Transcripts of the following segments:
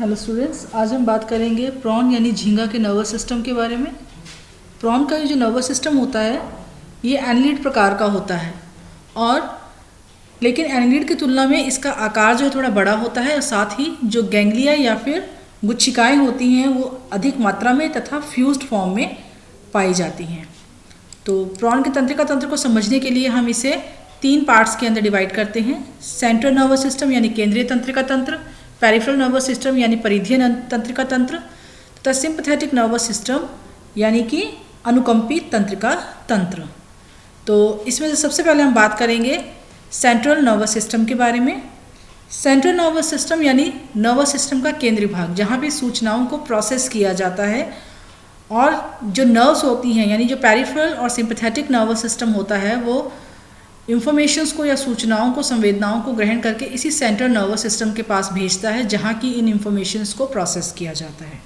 Hello students, आज हम बात करेंगे प्रॉन यानी झींगा के नर्वस सिस्टम के बारे में। प्रॉन का ये जो नर्वस सिस्टम होता है ये एनिलिड प्रकार का होता है और लेकिन एनिलिड की तुलना में इसका आकार जो है थोड़ा बड़ा होता है और साथ ही जो गैंग्लिया या फिर गुच्छिकाएँ होती हैं वो अधिक मात्रा में तथा फ्यूज्ड फॉर्म में पाई जाती हैं। तो प्रॉन के तंत्रिका तंत्र को समझने के लिए हम इसे 3 पार्ट्स के अंदर डिवाइड करते हैं। सेंट्रल नर्वस सिस्टम यानी केंद्रीय तंत्रिका तंत्र, पेरिफेरल नर्वस सिस्टम यानी परिधीय तंत्रिका तंत्र तथा सिंपैथेटिक नर्वस सिस्टम यानी कि अनुकंपी तंत्रिका तंत्र। तो इसमें से सबसे पहले हम बात करेंगे सेंट्रल नर्वस सिस्टम के बारे में। सेंट्रल नर्वस सिस्टम यानी नर्वस सिस्टम का केंद्रीय भाग, जहाँ पे सूचनाओं को प्रोसेस किया जाता है और जो नर्व्स होती हैं यानी जो पेरिफेरल और सिंपैथेटिक नर्वस सिस्टम होता है वो इंफॉर्मेशंस को या सूचनाओं को, संवेदनाओं को ग्रहण करके इसी सेंट्रल नर्वस सिस्टम के पास भेजता है जहाँ की इन इंफॉर्मेशंस को प्रोसेस किया जाता है।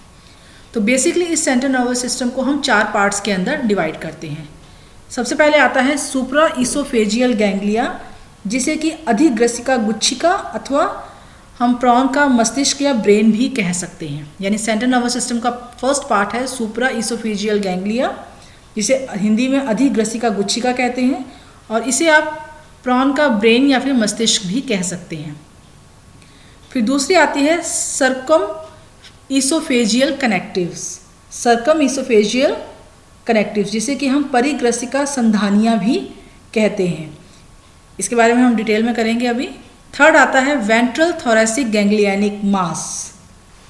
तो बेसिकली इस सेंट्रल नर्वस सिस्टम को हम 4 पार्ट्स के अंदर डिवाइड करते हैं। सबसे पहले आता है सुप्रा इसोफेजियल गैंग्लिया, जिसे कि अधिग्रसिका गुच्छिका अथवा हम प्रॉन का मस्तिष्क या ब्रेन भी कह सकते हैं। यानी सेंट्रल नर्वस सिस्टम का फर्स्ट पार्ट है सुप्रा इसोफेजियल गैंग्लिया, जिसे हिंदी में अधिग्रसिका गुच्छिका कहते हैं और इसे आप प्रॉन का ब्रेन या फिर मस्तिष्क भी कह सकते हैं। फिर दूसरी आती है circum oesophageal connectives, circum oesophageal connectives, जिसे कि हम परिग्रसिका संधानियाँ भी कहते हैं। इसके बारे में हम डिटेल में करेंगे अभी। थर्ड आता है वेंट्रल थोरैसिक गैंग्लियनिक मास।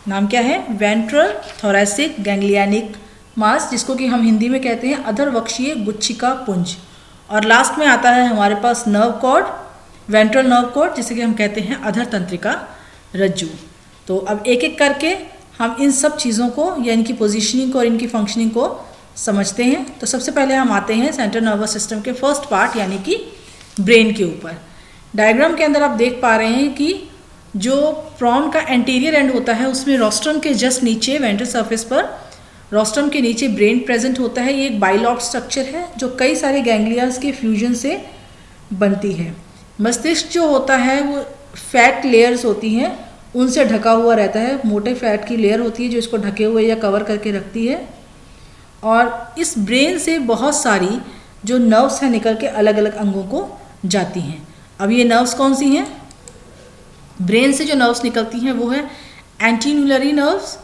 नाम क्या है? वेंट्रल थोरैसिक गैंग्लियनिक मास, जिसको कि हम हिंदी में कहते हैं अधरवक्षीय गुच्छिका पुंज। और लास्ट में आता है हमारे पास nerve cord, ventral nerve cord, जिसे कि हम कहते हैं अधर तंत्रिका रज्जु। तो अब एक एक करके हम इन सब चीज़ों को या इनकी पोजीशनिंग को और इनकी फंक्शनिंग को समझते हैं। तो सबसे पहले हम आते हैं सेंट्रल नर्वस सिस्टम के फर्स्ट पार्ट यानी कि ब्रेन के ऊपर। डायग्राम के अंदर आप देख पा रहे हैं कि जो प्रॉन का एंटीरियर एंड होता है उसमें रोस्ट्रम के जस्ट नीचे वेंट्रल सरफेस पर रोस्ट्रम के नीचे ब्रेन प्रेजेंट होता है। ये एक बाइलॉब्ड स्ट्रक्चर है जो कई सारे गैंग्लियाज के फ्यूजन से बनती है। मस्तिष्क जो होता है वो फैट लेयर्स होती हैं उनसे ढका हुआ रहता है, मोटे फैट की लेयर होती है जो इसको ढके हुए या कवर करके रखती है। और इस ब्रेन से बहुत सारी जो नर्व्स हैं निकल के अलग अलग अंगों को जाती हैं। अब ये नर्व्स कौन सी हैं? ब्रेन से जो नर्व्स निकलती हैं वो है एंटीन्यूलरी नर्व्स,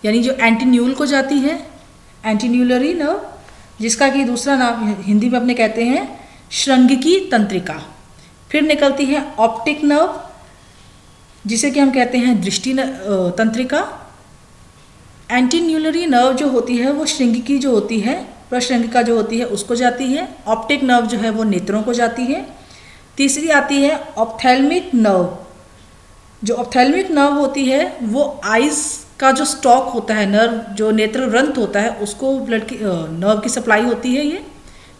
यानी जो एंटीन्यूल को जाती है, एंटीन्यूलरी नर्व, जिसका कि दूसरा नाम हिंदी में अपने कहते हैं श्रृंगिकी तंत्रिका। फिर निकलती है ऑप्टिक नर्व, जिसे कि हम कहते हैं दृष्टि तंत्रिका। एंटीन्यूलरी नर्व जो होती है वो श्रृंगिकी जो होती है, प्रश्रृंगिका जो होती है उसको जाती है। ऑप्टिक नर्व जो है वो नेत्रों को जाती है। तीसरी आती है ऑप्थेल्मिक नर्व। जो ऑप्थेल्मिक नर्व होती है वो आइज़ का जो स्टॉक होता है, नर्व जो नेत्र रंध्र होता है उसको ब्लड की नर्व की सप्लाई होती है ये।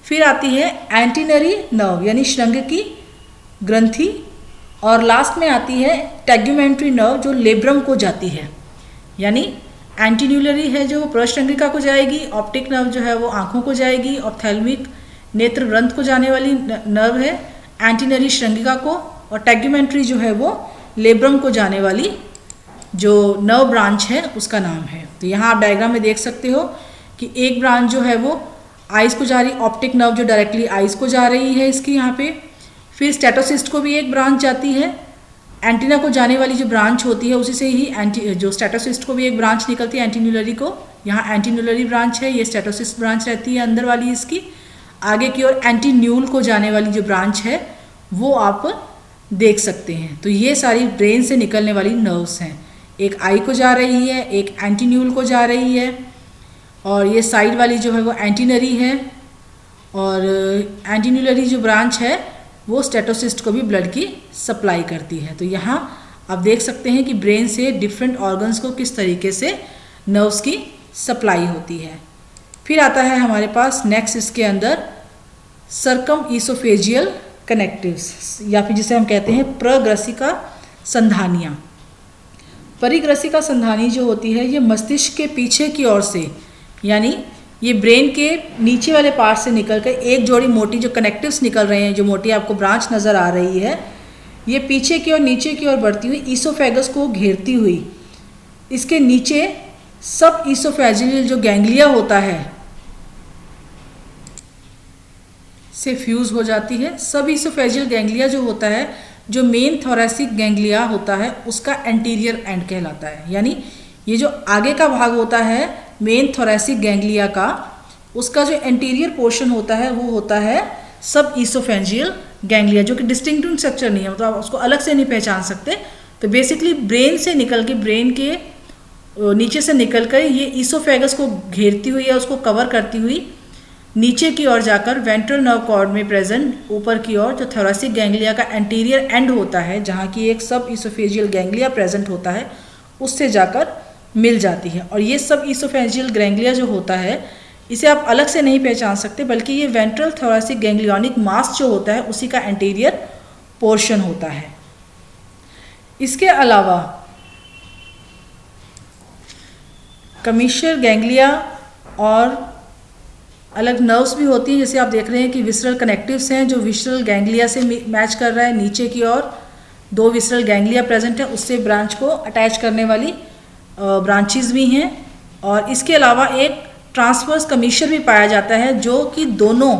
फिर आती है एंटीनरी नर्व यानी श्रृंगिकी ग्रंथि। और लास्ट में आती है टेग्यूमेंट्री नर्व जो लेब्रम को जाती है। यानी एंटीन्यूलरी है जो प्रश्रृंगिका को जाएगी, ऑप्टिक नर्व जो है वो आँखों को जाएगी, ऑप्थेल्मिक नेत्र रंध्र को जाने वाली नर्व है, एंटीनरी श्रृंगिका को, और टेग्यूमेंट्री जो है वो लेब्रम को जाने वाली जो नर्व ब्रांच है उसका नाम है। तो यहाँ आप डायग्राम में देख सकते हो कि एक ब्रांच जो है वो आइज़ को जा रही, ऑप्टिक नर्व जो डायरेक्टली आइज़ को जा रही है इसकी यहाँ पे। फिर स्टेटोसिस्ट को भी एक ब्रांच जाती है। एंटीना को जाने वाली जो ब्रांच होती है उसी से ही जो स्टेटोसिस्ट को भी एक ब्रांच निकलती है एंटीन्यूलरी को। यहाँ एंटीन्यूलरी ब्रांच है, ये स्टेटोसिस्ट ब्रांच रहती है अंदर वाली इसकी। आगे की ओर एंटीन्यूल को जाने वाली जो ब्रांच है वो आप देख सकते हैं। तो ये सारी ब्रेन से निकलने वाली नर्व्स हैं। एक आई को जा रही है, एक एंटीन्यूल को जा रही है, और ये साइड वाली जो है वो एंटीनरी है, और एंटीन्यूलरी जो ब्रांच है वो स्टेटोसिस्ट को भी ब्लड की सप्लाई करती है। तो यहाँ आप देख सकते हैं कि ब्रेन से डिफरेंट ऑर्गन्स को किस तरीके से नर्व्स की सप्लाई होती है। फिर आता है हमारे पास नेक्स्ट इसके अंदर सर्कम इसोफेजियल कनेक्टिव्स, या फिर जिसे हम कहते हैं प्रग्रसिका संधानियाँ। परिग्रसिका संधानी जो होती है ये मस्तिष्क के पीछे की ओर से, यानी ये ब्रेन के नीचे वाले पार्ट से निकल कर एक जोड़ी मोटी जो कनेक्टिव्स निकल रहे हैं, जो मोटी आपको ब्रांच नज़र आ रही है, ये पीछे की ओर नीचे की ओर बढ़ती हुई ईसोफेगस को घेरती हुई इसके नीचे सब ईसोफेजियल जो गैंग्लिया होता है से फ्यूज़ हो जाती है। सब ईसोफेजियल गैंग्लिया जो होता है, जो मेन थोरेसिक गैंग्लिया होता है, उसका एंटीरियर एंड कहलाता है। यानी ये जो आगे का भाग होता है मेन थोरेसिक गैंग्लिया का, उसका जो एंटीरियर पोर्शन होता है वो होता है सब ईसोफेजियल गैंग्लिया, जो कि डिस्टिंक्टिव स्ट्रक्चर नहीं है, मतलब आप उसको अलग से नहीं पहचान सकते। तो बेसिकली ब्रेन से निकल के, ब्रेन के नीचे से निकल कर ये ईसोफेगस को घेरती हुई या उसको कवर करती हुई नीचे की ओर जाकर वेंट्रल नर्व कॉर्ड में प्रेजेंट ऊपर की ओर जो थोरेसिक गैंग्लिया का एंटीरियर एंड होता है, जहाँ की एक सब ईसोफेजियल गैंग्लिया प्रेजेंट होता है, उससे जाकर मिल जाती है। और ये सब ईसोफेजियल गैंग्लिया जो होता है, इसे आप अलग से नहीं पहचान सकते, बल्कि ये वेंट्रल थोरेसिक गैंग्लियोनिक मास जो होता है उसी का एंटीरियर पोर्शन होता है। इसके अलावा कमीशियल गैंग्लिया और अलग नर्व्स भी होती हैं, जैसे आप देख रहे हैं कि विसरल कनेक्टिव्स हैं जो विसरल गैंग्लिया से मैच कर रहा है। नीचे की ओर 2 विसरल गैंग्लिया प्रेजेंट है, उससे ब्रांच को अटैच करने वाली ब्रांचेस भी हैं। और इसके अलावा एक ट्रांसवर्स कमीशर भी पाया जाता है, जो कि दोनों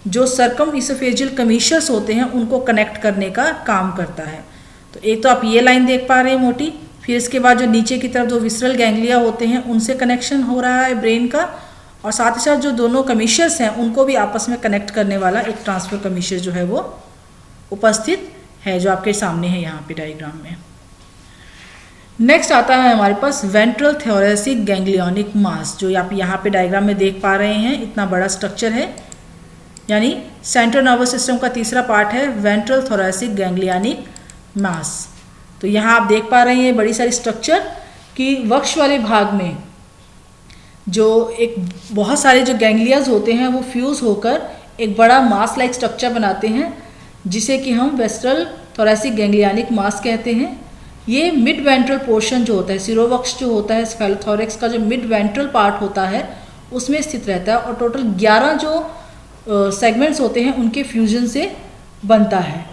जो सर्कम ईसोफेजियल कमीशर्स होते हैं उनको कनेक्ट करने का काम करता है। तो एक तो आप ये लाइन देख पा रहे हैं मोटी, फिर इसके बाद जो नीचे की तरफ 2 विसरल गैंग्लिया होते हैं उनसे कनेक्शन हो रहा है ब्रेन का, और साथ ही साथ जो दोनों कमीशर्स हैं उनको भी आपस में कनेक्ट करने वाला एक ट्रांसफर कमीशर जो है वो उपस्थित है, जो आपके सामने है यहाँ पे डायग्राम में। नेक्स्ट आता है हमारे पास वेंट्रल थोरेसिक गैंग्लियोनिक मास, जो आप यहाँ पे डायग्राम में देख पा रहे हैं। इतना बड़ा स्ट्रक्चर है, यानी सेंट्रल नर्वस सिस्टम का तीसरा पार्ट है वेंट्रल थोरेसिक गैंग्लियोनिक मास। तो यहाँ आप देख पा रहे हैं बड़ी सारी स्ट्रक्चर कि वक्ष वाले भाग में जो एक बहुत सारे जो गैंग्लियाज होते हैं वो फ्यूज़ होकर एक बड़ा मास लाइक स्ट्रक्चर बनाते हैं, जिसे कि हम वेंट्रल थोरेसिक गैंग्लियोनिक मास कहते हैं। ये मिड वेंट्रल पोर्शन जो होता है, सिरोवक्ष जो होता है, स्फेनोथोरैक्स का जो मिड वेंट्रल पार्ट होता है उसमें स्थित रहता है, और टोटल 11 जो सेगमेंट्स होते हैं उनके फ्यूजन से बनता है।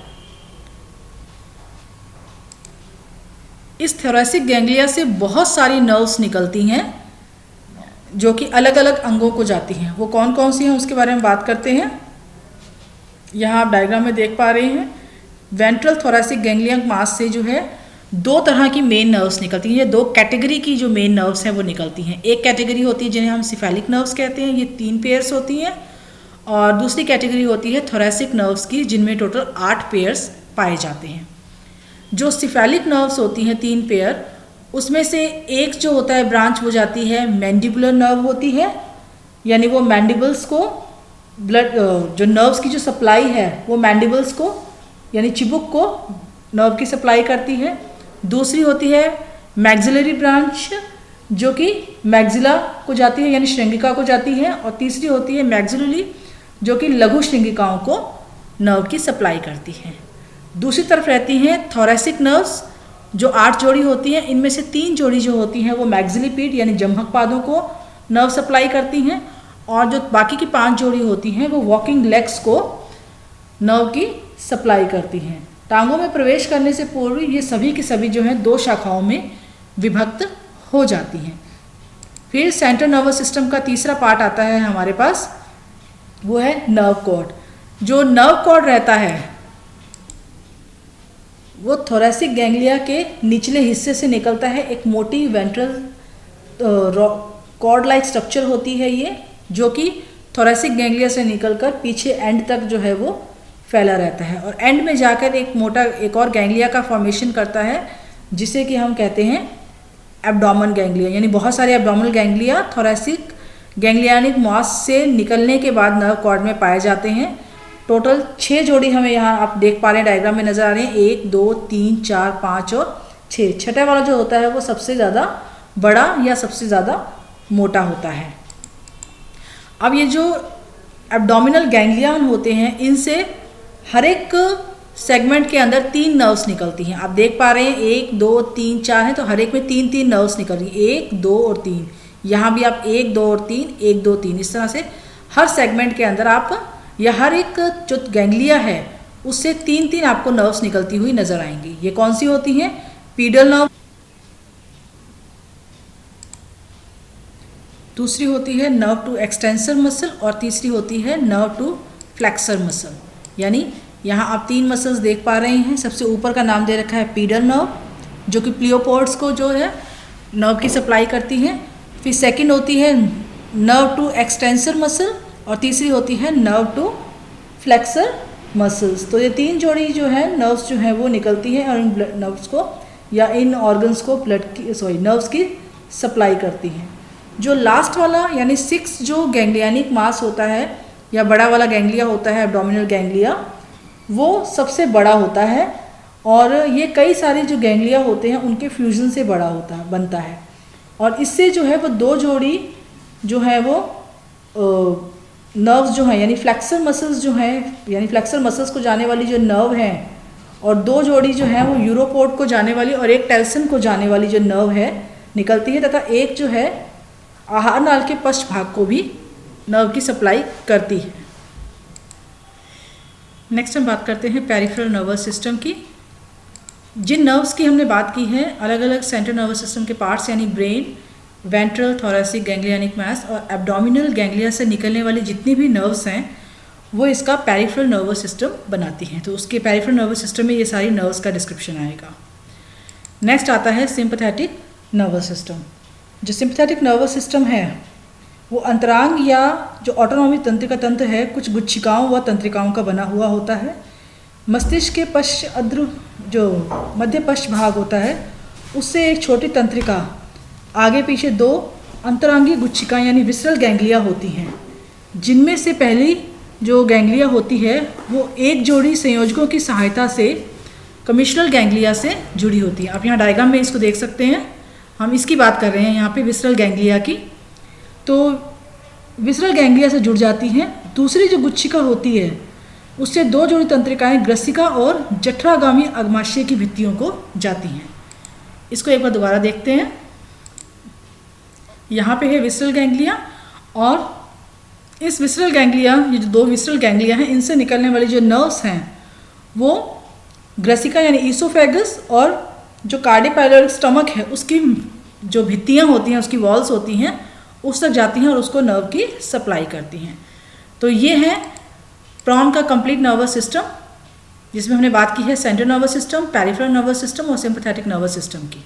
इस थोरेसिक गैंग्लिया से बहुत सारी नर्व्स निकलती हैं जो कि अलग अलग अंगों को जाती हैं। वो कौन कौन सी हैं उसके बारे में बात करते हैं। यहाँ आप डायग्राम में देख पा रहे हैं वेंट्रल थोरेसिक गैंग्लियन मास से जो है 2 तरह की मेन नर्व्स निकलती हैं। ये 2 कैटेगरी की जो मेन नर्व्स हैं वो निकलती हैं। एक कैटेगरी होती है जिन्हें हम सिफेलिक नर्व्स कहते हैं, ये 3 पेयर्स होती हैं, और दूसरी कैटेगरी होती है थोरेसिक नर्व्स की, जिनमें टोटल 8 पेयर्स पाए जाते हैं। जो सिफेलिक नर्व्स होती हैं 3 पेयर, उसमें से एक जो होता है ब्रांच हो जाती है मैंडिबुलर नर्व होती है, यानी वो मैंडिबल्स को ब्लड, जो नर्व्स की जो सप्लाई है वो मैंडिबल्स को यानी चिबुक को नर्व की सप्लाई करती है। दूसरी होती है मैक्सिलरी ब्रांच जो कि मैक्सिला को जाती है यानी श्रृंगिका को जाती है, और तीसरी होती है मैक्सिलरी जो कि लघु श्रृंगिकाओं को नर्व की सप्लाई करती है। दूसरी तरफ रहती हैं थोरेसिक नर्व्स जो 8 जोड़ी होती हैं। इनमें से 3 जोड़ी जो होती हैं वो मैक्सिलिपीड यानी जम्भक पादों को नर्व सप्लाई करती हैं, और जो बाकी की 5 जोड़ी होती हैं वो वॉकिंग लेग्स को नर्व की सप्लाई करती हैं। टांगों में प्रवेश करने से पूर्व ये सभी की सभी जो हैं 2 शाखाओं में विभक्त हो जाती हैं। फिर सेंट्रल नर्वस सिस्टम का तीसरा पार्ट आता है हमारे पास, वो है नर्व कॉर्ड। जो नर्व कॉर्ड रहता है वो थोरेसिक गैंग्लिया के निचले हिस्से से निकलता है। एक मोटी वेंट्रल कॉर्ड लाइक स्ट्रक्चर होती है ये, जो कि थोरेसिक गैंग्लिया से निकलकर पीछे एंड तक जो है वो फैला रहता है, और एंड में जाकर एक और गैंग्लिया का फॉर्मेशन करता है, जिसे कि हम कहते हैं एब्डोमेन गैंग्लिया। यानी बहुत सारे एब्डोमिनल गैंग्लिया थोरेसिक गैंग्लियोनिक मास से निकलने के बाद नर्व कॉर्ड में पाए जाते हैं। टोटल 6 जोड़ी हमें यहाँ आप देख पा रहे हैं डायग्राम में नजर आ रहे हैं, 1 2 3 4 5 और 6। छठा वाला जो होता है वो सबसे ज़्यादा बड़ा या सबसे ज़्यादा मोटा होता है। अब ये जो एब्डोमिनल गैंग्लियन होते हैं, इनसे हर एक सेगमेंट के अंदर 3 नर्व्स निकलती हैं। आप देख पा रहे हैं 1 2 3 4 है, तो हर एक में 3 नर्व्स निकल रही है, 1 2 और 3। यहाँ भी आप 1 2 और 3 1 2 3 इस तरह से हर सेगमेंट के अंदर आप या हर एक जो गैंग्लिया है उससे 3 आपको नर्व्स निकलती हुई नजर आएंगी। ये कौन सी होती हैं? पीडल नर्व, दूसरी होती है नर्व टू एक्सटेंसर मसल और तीसरी होती है नर्व टू फ्लेक्सर मसल। यानी यहाँ आप 3 मसल्स देख पा रहे हैं। सबसे ऊपर का नाम दे रखा है पीडल नर्व, जो कि प्लियोपोड्स को जो है नर्व की सप्लाई करती है। फिर सेकंड होती है नर्व टू एक्सटेंसर मसल और तीसरी होती है नर्व टू फ्लेक्सर मसल्स। तो ये 3 जोड़ी जो है नर्व्स जो है वो निकलती है और इन नर्व्स को या इन ऑर्गन्स को नर्व्स की सप्लाई करती हैं। जो लास्ट वाला यानी 6 जो गैंग्लियानिक मास होता है या बड़ा वाला गैंग्लिया होता है, एब्डोमिनल गैंग्लिया, वो सबसे बड़ा होता है और ये कई सारे जो गैंग्लिया होते हैं उनके फ्यूजन से बड़ा बनता है। और इससे जो है वो 2 जोड़ी जो है वो नर्व्स जो हैं यानी फ्लेक्सर मसल्स जो हैं यानी फ्लेक्सर मसल्स को जाने वाली जो नर्व हैं और 2 जोड़ी जो है वो यूरोपोड को जाने वाली और एक टेल्सन को जाने वाली जो नर्व है निकलती है, तथा एक जो है आहार नाल के पश्च भाग को भी नर्व की सप्लाई करती है। नेक्स्ट हम बात करते हैं पेरिफेरल नर्वस सिस्टम की। जिन नर्व्स की हमने बात की है, अलग अलग सेंट्रल नर्वस सिस्टम के पार्ट्स यानी ब्रेन, वेंट्रल, थोरेसिक, गैंग्लियानिक मास और एब्डोमिनल गैंग्लिया से निकलने वाली जितनी भी नर्व्स हैं वो इसका पेरिफेरल नर्वस सिस्टम बनाती हैं। तो उसके पेरिफेरल नर्वस सिस्टम में ये सारी नर्व्स का डिस्क्रिप्शन आएगा। नेक्स्ट आता है सिंपैथेटिक नर्वस सिस्टम। जो सिंपैथेटिक नर्वस सिस्टम है वो अंतरांग या जो ऑटोनॉमिक तंत्रिका तंत्र है कुछ गुच्छिकाओं व तंत्रिकाओं का बना हुआ होता है। मस्तिष्क के पश्च अद्र जो मध्य पश्च भाग होता है उससे एक छोटी तंत्रिका आगे पीछे 2 अंतरांगी गुच्छिकाएं यानी विसरल गैंग्लिया होती हैं, जिनमें से पहली जो गैंग्लिया होती है वो एक जोड़ी संयोजकों की सहायता से कमिश्नल गैंग्लिया से जुड़ी होती है। आप यहाँ डायग्राम में इसको देख सकते हैं, हम इसकी बात कर रहे हैं यहाँ पे विसरल गैंग्लिया की। तो विसरल गैंग्लिया से जुड़ जाती हैं। दूसरी जो गुच्छिका होती है उससे 2 जोड़ी तंत्रिकाएं ग्रसिका और जठरागामी अग्माशय की भित्तियों को जाती हैं। इसको एक बार दोबारा देखते हैं। यहाँ पे है विसरल गैंग्लिया और इस विसरल गैंग्लिया, ये जो 2 विसरल गैंग्लिया हैं, इनसे निकलने वाली जो नर्व्स हैं वो ग्रसिका यानी ईसोफेगस और जो कार्डियोपाइलोरिक स्टमक है उसकी जो भित्तियाँ होती हैं, उसकी वॉल्स होती हैं, उस तक जाती हैं और उसको नर्व की सप्लाई करती हैं। तो ये है प्रॉन का कंप्लीट नर्वस सिस्टम, जिसमें हमने बात की है central nervous system, peripheral nervous system और सिंपैथेटिक नर्वस सिस्टम की।